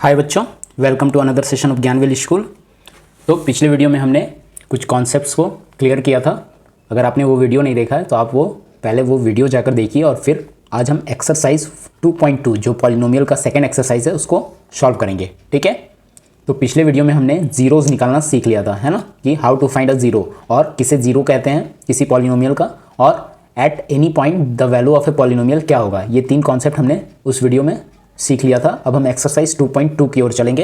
हाय बच्चों, welcome to another session of Gyanwell school. तो पिछले वीडियो में हमने कुछ कॉन्सेप्ट्स को क्लियर किया था। अगर आपने वो वीडियो नहीं देखा है तो आप पहले वो वीडियो जाकर देखिए और फिर आज हम एक्सरसाइज 2.2 जो पॉलिनोमियल का सेकंड एक्सरसाइज है उसको सॉल्व करेंगे। ठीक है, तो पिछले वीडियो में हमने जीरोज़ निकालना सीख लिया था, है ना, कि how to find a zero और किसे जीरो कहते हैं किसी पॉलिनोमियल का, और at any point the value of a polynomial क्या होगा। ये तीन कॉन्सेप्ट हमने उस वीडियो में सीख लिया था। अब हम एक्सरसाइज 2.2 की ओर चलेंगे।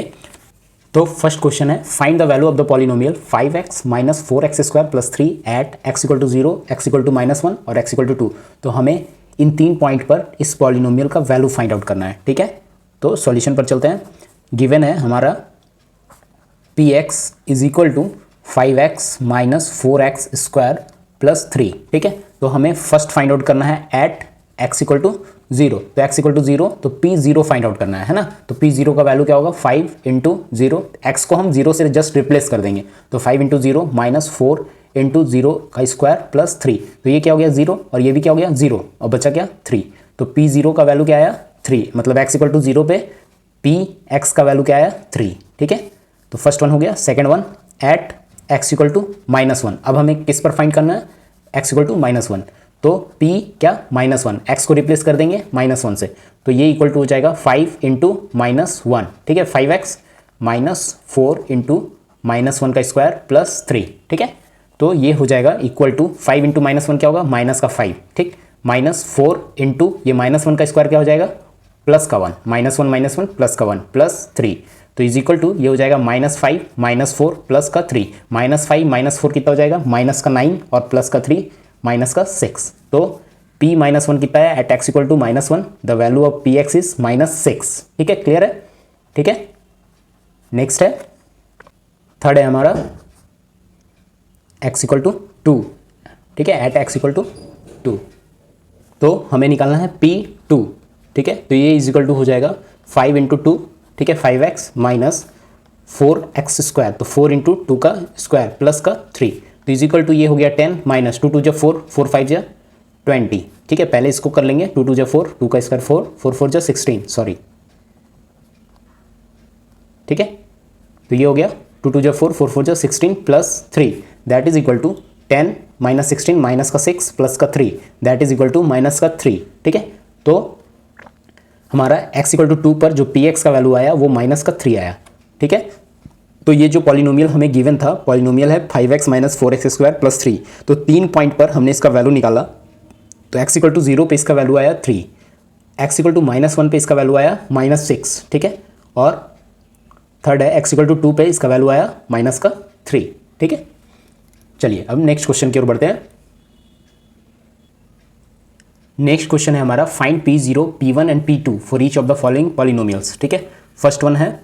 तो फर्स्ट क्वेश्चन है, find the value of the polynomial 5x minus 4x² plus 3 at x equal to 0, x equal to -1 और x इक्वल टू 2। तो हमें इन तीन पॉइंट पर इस पॉलिनोमियल का वैल्यू फाइंड आउट करना है। ठीक है, तो सॉल्यूशन पर चलते हैं। गिवन है हमारा px is equal to 5x minus 4x² plus 3। ठीक है, तो हमें फर्स्ट फाइंड आउट करना है एट x इक्वल टू 0। तो x इक्वल टू 0 तो p0 फाइंड आउट करना है ना। तो p0 का वैल्यू क्या होगा, 5 इंटू 0, x को हम 0 से जस्ट रिप्लेस कर देंगे। तो 5 इंटू 0 माइनस 4 इंटू 0 का स्क्वायर प्लस 3। तो ये क्या हो गया 0 और ये भी क्या हो गया 0 और बचा क्या 3। तो p0 का वैल्यू क्या आया 3, मतलब x इक्वल टू 0 पे px का वैल्यू क्या आया 3। ठीक है, तो फर्स्ट वन हो गया। Second one at x equal to -1। अब हमें किस पर फाइंड करना है, x इक्वल टू -1। तो p क्या -1, x को रिप्लेस कर देंगे -1 से। तो ये इक्वल टू हो जाएगा 5 इंटू -1। ठीक है, 5x माइनस 4 इंटू -1 का स्क्वायर प्लस 3। ठीक है, तो ये हो जाएगा इक्वल टू 5 इंटू -1 क्या होगा, माइनस का 5। ठीक, -4 इंटू ये -1 का स्क्वायर क्या हो जाएगा, प्लस का 1, -1 प्लस का 1 प्लस 3। तो इज इक्वल टू ये हो जाएगा -5 -4 प्लस का 3। -5 -4 कितना हो जाएगा, माइनस का 9 और प्लस का 3 माइनस का 6। तो p -1 कितना है at x equal to -1। The value of px is -6। ठीक है, क्लियर है। ठीक है, नेक्स्ट है थर्ड है हमारा x इक्वल टू 2। ठीक है, एट x इक्वल टू 2। तो हमें निकालना है p2। ठीक है, तो ये इज इक्वल टू हो जाएगा 5 इंटू 2। ठीक है, 5x माइनस 4x²। तो 4 इंटू 2 का स्क्वायर प्लस का 3। तो इज इक्वल टू ये हो गया 10 माइनस 2 2 जा 4, 4 5 जा 20। ठीक है, पहले इसको कर लेंगे, 2 2 जा 4, 2 का स्क्वायर 4, 4 4 जा 16, सॉरी। ठीक है, तो ये हो गया 2 2 जा 4, 4 4 जा 16 plus 3, that is equal to 10 minus 16 minus का 6 प्लस का 3, that is equal to minus का 3। ठीक है, तो हमारा x इक्वल टू 2 पर जो px का वैल्यू आया वो माइनस का 3 आया। ठीक है, तो ये जो पॉलिनोमियल हमें गिवन था, पॉलिनोमियल है 5x माइनस 4x² प्लस 3। तो 3 पॉइंट पर हमने इसका वैल्यू निकाला। तो x इक्वल टू 0 पे इसका वैल्यू आया 3, x इक्वल टू -1 पे इसका वैल्यू आया -6। ठीक है, और थर्ड है x इक्वल टू 2 पे इसका वैल्यू आया माइनस का 3। ठीक है, चलिए अब नेक्स्ट क्वेश्चन की ओर बढ़ते हैं। नेक्स्ट क्वेश्चन है हमारा, find p0, p1 and p2 for each of the following polynomials. ठीक है, फर्स्ट वन है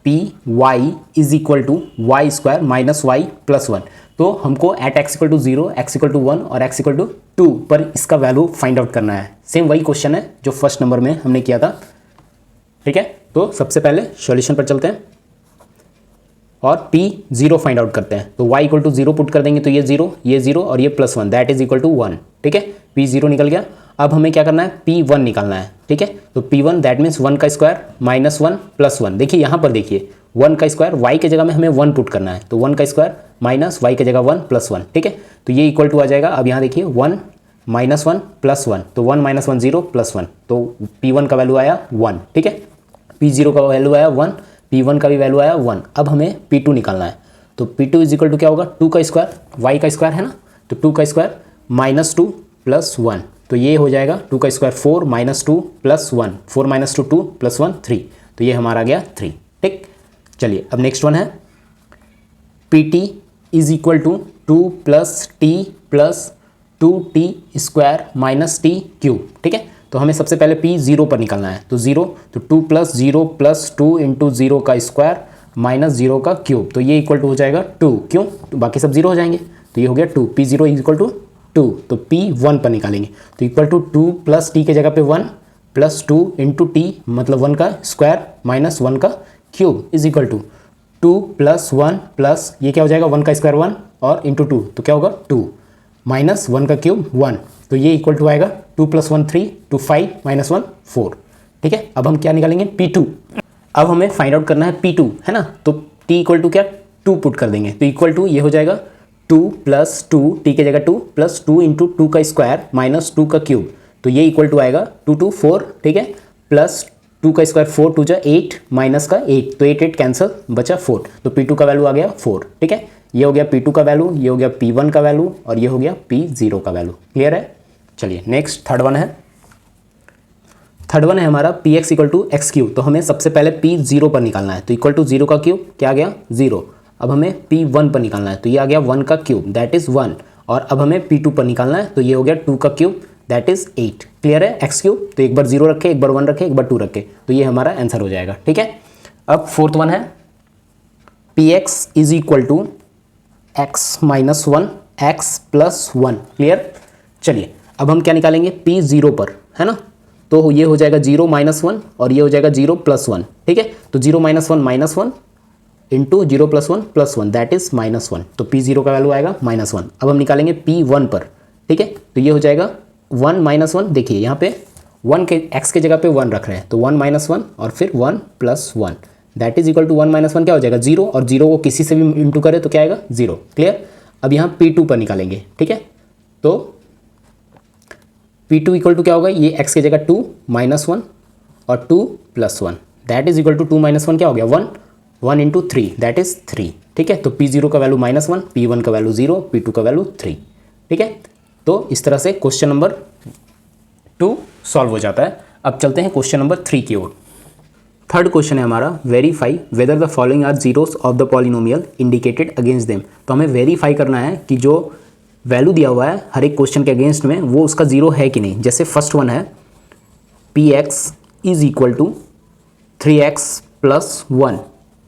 py is equal to y² minus y plus 1। तो हमको at x equal to 0, x equal to 1 और x इक्वल टू 2 पर इसका value find out करना है। सेम वही क्वेश्चन है जो फर्स्ट नंबर में हमने किया था। ठीक है, तो सबसे पहले सॉल्यूशन पर चलते हैं और p0 फाइंड आउट करते हैं। तो y इक्वल टू 0 पुट कर देंगे, तो ये 0 और ये plus 1, that is equal to 1। ठीक है, p0 निकल गया। अब हमें क्या करना है, p1 निकालना है। ठीक है, तो p1 दैट मीन्स 1 का स्क्वायर माइनस 1 प्लस 1। देखिए यहाँ पर देखिए 1 का स्क्वायर y के जगह में हमें 1 पुट करना है, तो 1 का स्क्वायर माइनस y के जगह 1 प्लस 1। ठीक है, तो ये इक्वल टू आ जाएगा। अब यहाँ देखिए 1 माइनस 1 प्लस 1, तो 1 माइनस 1 0 प्लस 1, तो p1 का वैल्यू आया 1। ठीक है, p0 का वैल्यू आया 1, p1 का भी वैल्यू आया 1। अब हमें p2 निकालना है। तो p2 इज इक्वल टू क्या होगा, 2 का स्क्वायर, y का स्क्वायर है ना, तो 2 का स्क्वायर माइनस 2 प्लस 1। तो ये हो जाएगा 2 का square 4 minus 2 plus 1, 4 minus 2 2 plus 1 3। तो ये हमारा गया 3। ठीक, चलिए अब नेक्स्ट वन है pt is equal to 2 plus t plus 2t square minus t cube. ठीक है, तो हमें सबसे पहले p0 पर निकालना है। तो 0, तो 2 प्लस 0 प्लस 2 इंटू 0 का स्क्वायर माइनस 0 का क्यूब। तो ये इक्वल टू हो जाएगा 2, क्यों, तो बाकी सब 0 हो जाएंगे। तो ये हो गया 2, p0 इज इक्वल टू 2। तो p1 पर निकालेंगे, तो इक्वल टू 2 प्लस t के जगह पे 1 प्लस 2 इंटू टी, मतलब 1 का स्क्वायर माइनस 1 का cube is equal to 2 plus 1 plus ये क्या हो जाएगा 1 का स्क्वायर 1 और इंटू 2, तो क्या होगा 2 माइनस 1 का क्यूब 1। तो ये इक्वल टू आएगा 2 प्लस 1 3, 2 5 माइनस 1 4। ठीक है, अब हम क्या निकालेंगे p2। अब हमें फाइंड आउट करना है P2 है ना, तो T इक्वल टू क्या 2 पुट कर देंगे, तो इक्वल टू ये हो जाएगा 2 + 2 T की जगह 2 + 2 × 2 का स्क्वायर माइनस 2 का क्यूब, तो ये इक्वल टू आएगा 2 2 4, ठीक है, प्लस 2 का स्क्वायर 4 2 जा 8 माइनस का 8, तो 8 8 कैंसिल, बचा 4, तो P2 का वैल्यू आ गया 4, ठीक है। ये हो गया P2 का वैल्यू, ये हो गया P1 का वैल्यू और ये हो गया P0 का वैल्यू। क्लियर है। चलिए नेक्स्ट थर्ड वन है हमारा Px equal to x cube, तो हमें सबसे पहले P0 पर निकालना है, तो इक्वल टू 0 का क्यूब क्या आ गया 0। अब हमें P1 पर निकालना है, तो ये आ गया 1 का क्यूब दैट इज़ 1, और अब हमें P2 पर निकालना है, तो ये हो गया 2 का क्यूब दैट इज़ 8। क्लियर है। एक्स क्यूब, तो एक बार 0 रखे, एक बार 1 रखे, एक बार 2 रखे, तो ये हमारा आंसर हो जाएगा, ठीक है। अब फोर्थ वन है Px is equal to x - 1 x + 1। Clear. चलिए अब हम क्या निकालेंगे P0 पर, है ना, तो ये हो जाएगा 0 - 1 और ये हो जाएगा 0 + 1, ठीक है। तो 0 - 1 -1 इंटू 0 + 1 + 1 दैट इज -1, तो P0 का वैल्यू आएगा -1। अब हम निकालेंगे P1 पर, ठीक है, तो ये हो जाएगा 1 - 1, देखिए यहाँ पे 1 के x के जगह पे 1 रख रहे हैं, तो 1 - 1 और फिर 1 + 1 दैट इज इक्वल टू 1 - 1 क्या हो जाएगा 0, और 0 को किसी से भी इंटू करे तो क्या आएगा 0। क्लियर। अब यहाँ P2 पर निकालेंगे, ठीक है, तो P2 इक्वल टू क्या होगा, ये x की जगह 2 - 1 और 2 + 1 दैट इज इक्वल टू 2 - 1 क्या हो गया 1 1 × 3 दैट इज 3, ठीक है। तो P0 का वैल्यू -1, P1 का वैल्यू 0, P2 का वैल्यू 3, ठीक है। तो इस तरह से क्वेश्चन नंबर 2 सॉल्व हो जाता है। अब चलते हैं क्वेश्चन नंबर 3 की ओर। थर्ड क्वेश्चन है हमारा verify whether the following are zeros of the polynomial indicated against them. तो हमें वेरीफाई करना है कि जो वैल्यू दिया हुआ है हर एक क्वेश्चन के अगेंस्ट में वो उसका जीरो है कि नहीं। जैसे फर्स्ट वन है Px is equal to 3x + 1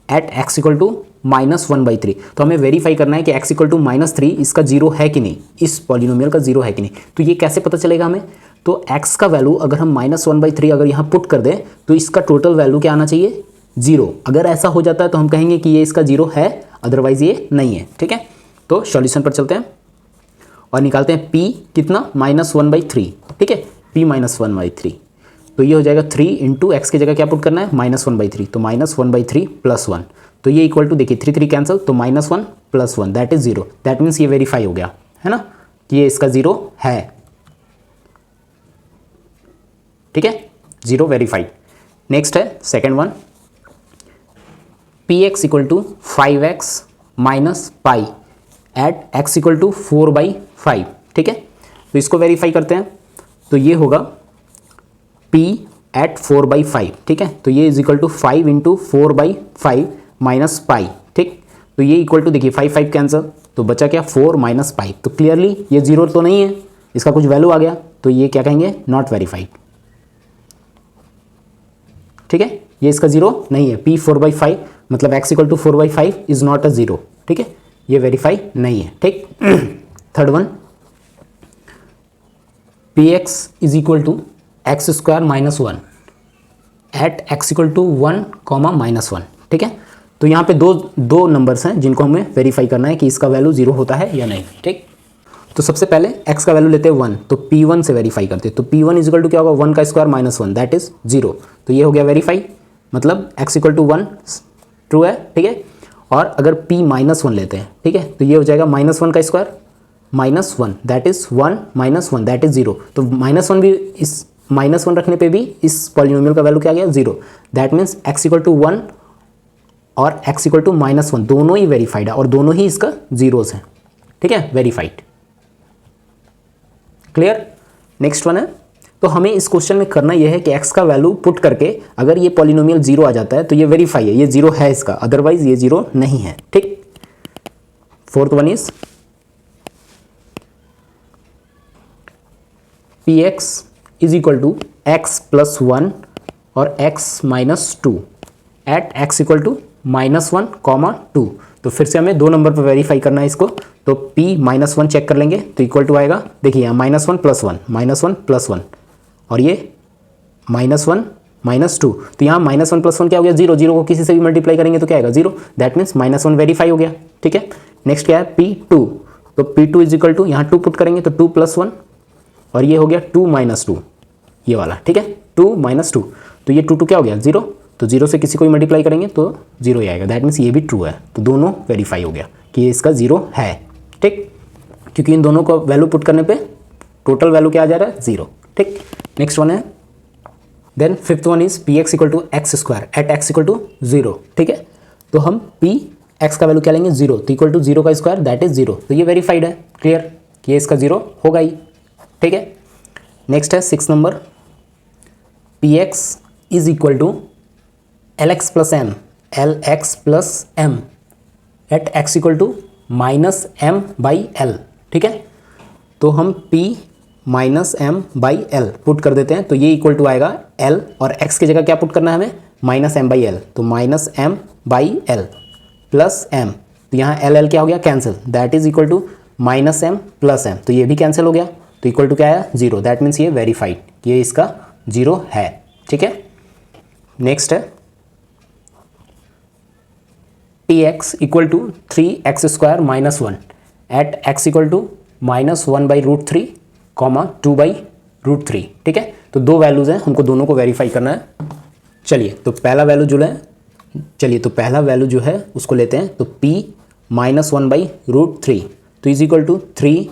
at x equal to -1/3। तो हमें वेरीफाई करना है कि x इक्वल टू -3 इसका जीरो है कि नहीं, इस पॉलिनोमियल का जीरो है कि नहीं। तो ये कैसे पता चलेगा हमें, तो x का वैल्यू अगर हम -1/3 अगर यहाँ पुट कर दें तो इसका टोटल वैल्यू क्या आना चाहिए 0। अगर ऐसा हो जाता है तो हम कहेंगे कि ये इसका जीरो है, अदरवाइज ये नहीं है, ठीक है। तो सॉल्यूशन पर चलते हैं और निकालते हैं p कितना -1/3, ठीक है, p -1/3, तो ये हो जाएगा 3 × x की जगह क्या पुट करना है -1/3, तो -1/3 + 1, तो ये इक्वल टू देखिए 3 3 कैंसिल, तो -1 + 1 दैट इज 0। दैट मीन्स ये वेरीफाई हो गया, है ना, कि ये इसका जीरो है, ठीक है, जीरो वेरीफाइड। नेक्स्ट है second one Px equal to 5x - π at x equal to 4/5, ठीक है। तो इसको वेरीफाई करते हैं, तो ये होगा p एट 4/5, ठीक है, तो ये is equal to 5 × 4/5 minus pi, ठीक। तो ये इक्वल टू देखिए 5 5 कैंसिल, तो बचा क्या 4 - पाई। तो क्लियरली ये जीरो तो नहीं है, इसका कुछ वैल्यू आ गया, तो ये क्या कहेंगे नॉट वेरीफाइड, ठीक है, ये इसका जीरो नहीं है। p 4/5 मतलब x equal to 4/5 is not a zero, ठीक है, ये वेरीफाई नहीं है, ठीक। Third one Px is equal to x² - 1 at x equal to 1, -1, ठीक है। तो यहाँ पे दो नंबर्स हैं जिनको हमें वेरीफाई करना है कि इसका वैल्यू जीरो होता है या नहीं, ठीक। तो सबसे पहले x का वैल्यू लेते हैं 1, तो P1 से वेरीफाई करते हैं, तो P1 इज इक्वल टू क्या होगा 1 का स्क्वायर -1 दैट इज 0, तो ये हो गया वेरीफाई, मतलब x इक्वल टू 1 ट्रू है, ठीक है। और अगर P -1 लेते हैं, ठीक है, तो ये हो जाएगा -1 का square -1 that is 1 -1 that is 0, तो -1 भी इस -1 रखने पे भी इस पॉलिनोमियल का वैल्यू क्या आ गया 0। That means x equal to 1 और x इक्वल टू -1 दोनों ही वेरीफाइड है और दोनों ही इसका जीरोस हैं, ठीक है, वेरीफाइड। क्लियर। नेक्स्ट वन है, तो हमें इस क्वेश्चन में करना यह है कि x का वैल्यू पुट करके अगर ये पॉलिनोमियल जीरो आ जाता है तो ये वेरीफाई है, ये जीरो है इसका, अदरवाइज ये जीरो नहीं है, ठीक। Fourth one is Px is equal to x + 1 और x - 2 at x equal to -1, 2। तो फिर से हमें दो नंबर पर वेरीफाई करना है इसको, तो P -1 चेक कर लेंगे, तो इक्वल टू आएगा देखिए यहाँ -1 + 1 -1 + 1 और ये -1 - 2, तो यहाँ -1 + 1 क्या हो गया 0, 0 को किसी से भी मल्टीप्लाई करेंगे तो क्या आएगा 0, दैट मीन्स -1 वेरीफाई हो गया, ठीक है। नेक्स्ट क्या है P2, तो P2 इज इक्वल टू यहाँ 2 पुट करेंगे तो 2 + 1 और ये हो गया 2 - 2 ये वाला, ठीक है, 2 - 2, तो ये 2 2 क्या हो गया 0, तो 0 से किसी को भी मल्टीप्लाई करेंगे तो 0 ही आएगा। दैट मीन्स ये भी ट्रू है। तो दोनों वेरीफाई हो गया कि ये इसका 0 है, ठीक, क्योंकि इन दोनों को वैल्यू पुट करने पे टोटल वैल्यू क्या आ जा रहा है, 0, ठीक। नेक्स्ट वन है, then fifth one is P x equal to x square at x equal to 0, ठीक है। तो हम पी एक्स का वैल्यू क्या लेंगे, 0, तो इक्वल टू 0 का स्क्वायर दैट इज 0। तो ये वेरीफाइड है, क्लियर कि ये इसका 0 होगा ही, ठीक है। नेक्स्ट है 6 number, P x is equal to L x plus M at x equal to minus M by L, ठीक है। तो हम p minus M by L put कर देते हैं, तो ये इक्वल टू आएगा l और x की जगह क्या पुट करना है हमें, माइनस एम बाई एल। तो minus M by L plus M, तो यहाँ एल क्या हो गया, cancel, that is equal to minus M plus M, तो ये भी कैंसिल हो गया, तो इक्वल टू क्या आया, 0। दैट मीन्स ये वेरीफाइड, ये इसका 0 है, ठीक है। नेक्स्ट है P x equal to 3x square minus 1 at x equal to minus 1 by root 3 comma 2 by root 3, ठीक है। तो दो वैल्यूज़ हैं, हमको दोनों को वेरीफाई करना है। चलिए तो पहला वैल्यू जो है उसको लेते हैं, तो p माइनस 1 बाई रूट 3 तो is equal to 3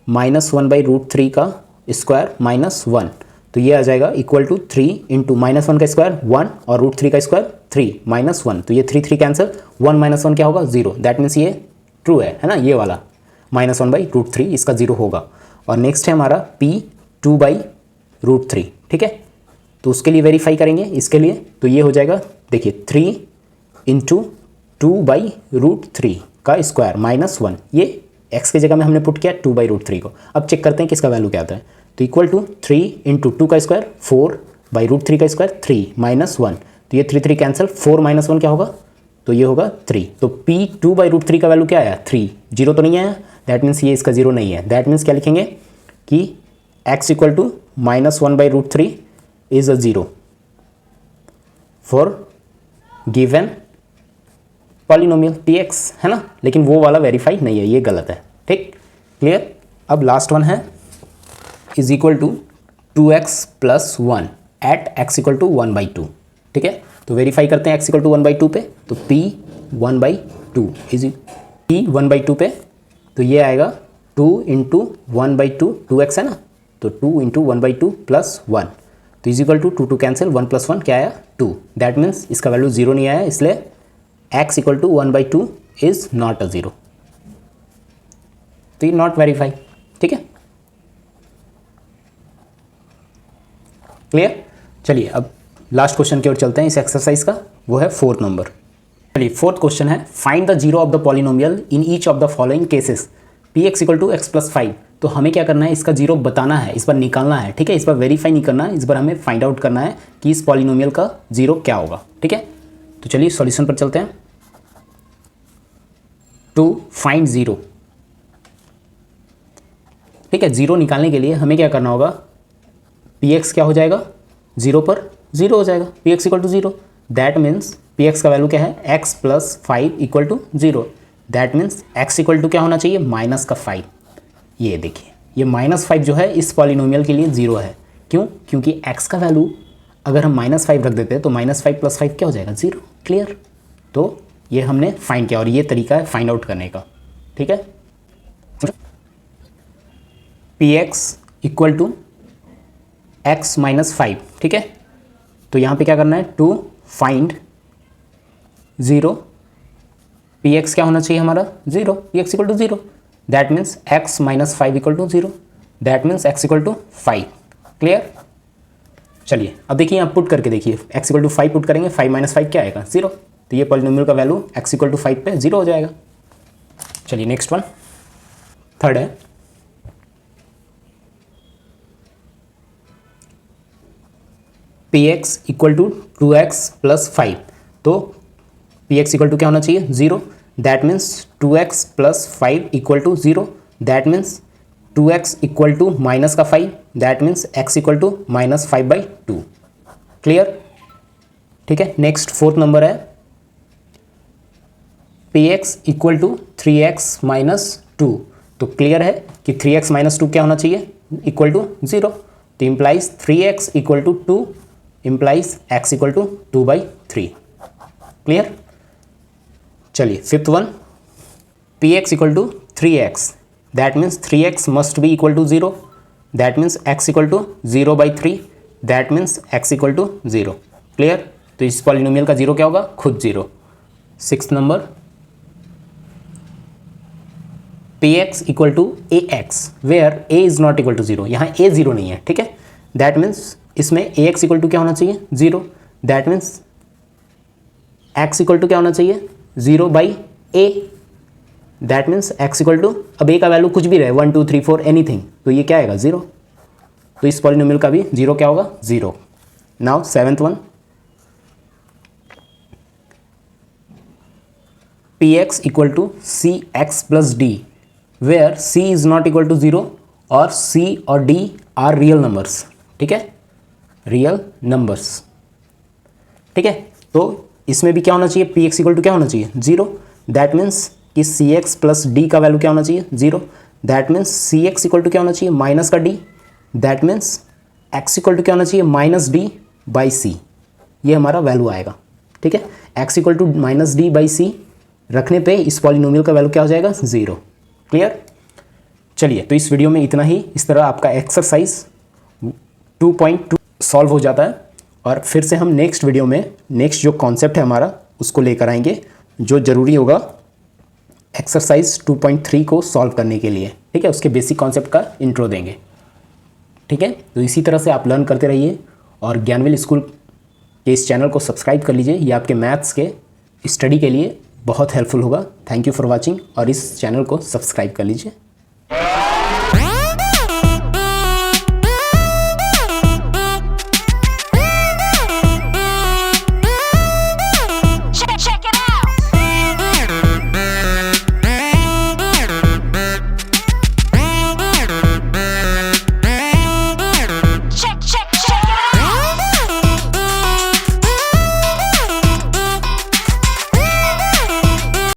minus 1 by root 3 का स्क्वायर माइनस 1, तो ये आ जाएगा इक्वल टू 3 इंटू माइनस 1 का स्क्वायर 1 और रूट 3 का स्क्वायर 3 माइनस 1, तो ये 3 कैंसिल, 1 माइनस 1 क्या होगा, 0। दैट मीन्स ये ट्रू है ना, ये वाला माइनस 1 बाई रूट 3 इसका 0 होगा। और नेक्स्ट है हमारा p 2 बाई रूट 3, ठीक है। तो उसके लिए वेरीफाई करेंगे इसके लिए, तो ये हो जाएगा, देखिए 3 इंटू 2 बाई रूट 3 का स्क्वायर माइनस 1, ये x की जगह में हमने पुट किया 2 बाई रूट 3 को। अब चेक करते हैं किसका वैल्यू क्या आता है, तो इक्वल टू 3 इंटू 2 का स्क्वायर 4 बाई रूट 3 का स्क्वायर 3 माइनस 1, तो ये 3 कैंसिल, 4 माइनस 1 क्या होगा, तो ये होगा 3। तो p 2 बाई रूट 3 का वैल्यू क्या आया, 3, 0 तो नहीं आया, दैट मीन्स ये इसका 0 नहीं है। दैट मीन्स क्या लिखेंगे कि x equal to minus 1 by root 3 is a 0 for given polynomial px, है ना, लेकिन वो वाला वेरीफाई नहीं है, ये गलत है, ठीक, क्लियर। अब लास्ट वन है is equal to 2x plus 1 at x equal to 1 by 2, ठीक है। तो वेरीफाई करते हैं x इक्वल टू 1 बाई 2 पे, तो p 1 by 2 is p 1 by 2 पे, तो ये आएगा 2 इंटू 1 बाई 2, 2x है ना, तो 2 इंटू 1 बाई 2 प्लस 1, तो is equal to 2 cancel, 1 plus 1 क्या आया, 2। दैट मीन्स इसका वैल्यू 0 नहीं आया, इसलिए x equal to 1 by 2 is not a 0, तो ये नॉट वेरीफाई, ठीक है, क्लियर। चलिए अब लास्ट क्वेश्चन की ओर चलते हैं इस एक्सरसाइज का, वो है 4th नंबर। चलिए 4th क्वेश्चन है, find the zero of the polynomial in each of the following cases P x equal to x plus 5। तो हमें क्या करना है, इसका जीरो बताना है, इस बार निकालना है, ठीक है। इस बार वेरीफाई नहीं करना है, इस बार हमें फाइंड आउट करना है कि इस पॉलिनोमियल का जीरो क्या होगा, ठीक है। तो चलिए सॉल्यूशन पर चलते हैं। टू फाइंड जीरो, ठीक है, जीरो निकालने के लिए हमें क्या करना होगा, पी एक्स क्या हो जाएगा, 0 पर 0 हो जाएगा, P x equal to 0। That means P x का वैल्यू क्या है, x plus 5 equal to 0। That means x equal to क्या होना चाहिए, माइनस का 5। ये देखिए, ये माइनस 5 जो है इस पॉलिनोमियल के लिए 0 है। क्यों, क्योंकि x का वैल्यू अगर हम माइनस 5 रख देते हैं तो माइनस 5 प्लस 5 क्या हो जाएगा, 0, क्लियर। तो ये हमने फाइंड किया और ये तरीका है फाइंड आउट करने का, ठीक है। P x equal to x minus 5, ठीक है। तो यहाँ पे क्या करना है, to find zero, P x क्या होना चाहिए हमारा, 0, P x equal to 0। That means x minus 5 equal to 0, that means x equal to 5, clear. चलिए अब देखिए, आप पुट करके देखिए, x इक्वल टू 5 पुट करेंगे, 5 माइनस 5 क्या आएगा, 0। तो ये पॉलिनोमियल का वैल्यू x इक्वल टू 5 पे 0 हो जाएगा। चलिए नेक्स्ट वन, थर्ड है, P x equal to 2x plus 5। तो पी एक्स इक्वल टू क्या होना चाहिए, 0। That means 2x plus 5 equal to 0। That means 2x equal to minus का 5। That means x equal to minus 5 by 2, clear, ठीक है। Next 4th number है, P x equal to 3x minus 2। तो clear है कि 3x माइनस 2 क्या होना चाहिए, इक्वल टू 0। तो implies 3x equal to 2 implies x equal to 2/3। Clear. चलिए fifth one, px equal to 3x, that means 3x must be equal to 0, that means x equal to 0/3, that means x equal to 0। Clear. तो इस polynomial का 0 क्या होगा, खुद 0। Six number, px equal to ax where a is not equal to 0, यहाँ a 0 नहीं है, ठीक है। दैट मीन्स इसमें ax इक्वल टू क्या होना चाहिए, 0, that means x equal to क्या होना चाहिए, 0/a, that means x equal to, अब a का वैल्यू कुछ भी रहे 1 2 3 4 एनीथिंग, तो ये क्या आएगा 0। तो इस पॉलिनोमियल का भी 0 क्या होगा, 0। Now seventh one, px equal to cx plus d where c is not equal to 0 और c और d आर रियल नंबर्स, ठीक है, रियल नंबर्स, ठीक है। तो इसमें भी क्या होना चाहिए, px इक्वल टू क्या होना चाहिए, 0, दैट मीन्स कि cx प्लस d का वैल्यू क्या होना चाहिए, 0, that means cx equal to क्या होना चाहिए, माइनस का d, that means x equal to क्या होना चाहिए, -d/c, ये हमारा वैल्यू आएगा, ठीक है। x इक्वल टू -d/c रखने पे इस पॉलिनोमियल का वैल्यू क्या हो जाएगा, 0। क्लियर। चलिए तो इस वीडियो में इतना ही। इस तरह आपका एक्सरसाइज 2.2 सॉल्व हो जाता है और फिर से हम नेक्स्ट वीडियो में नेक्स्ट जो कॉन्सेप्ट है हमारा उसको लेकर आएंगे जो ज़रूरी होगा एक्सरसाइज 2.3 को सॉल्व करने के लिए, ठीक है। उसके बेसिक कॉन्सेप्ट का इंट्रो देंगे, ठीक है। तो इसी तरह से आप लर्न करते रहिए और ज्ञानवेल स्कूल के इस चैनल को सब्सक्राइब कर लीजिए, ये आपके मैथ्स के स्टडी के लिए बहुत हेल्पफुल होगा। थैंक यू फॉर वॉचिंग और इस चैनल को सब्सक्राइब कर लीजिए।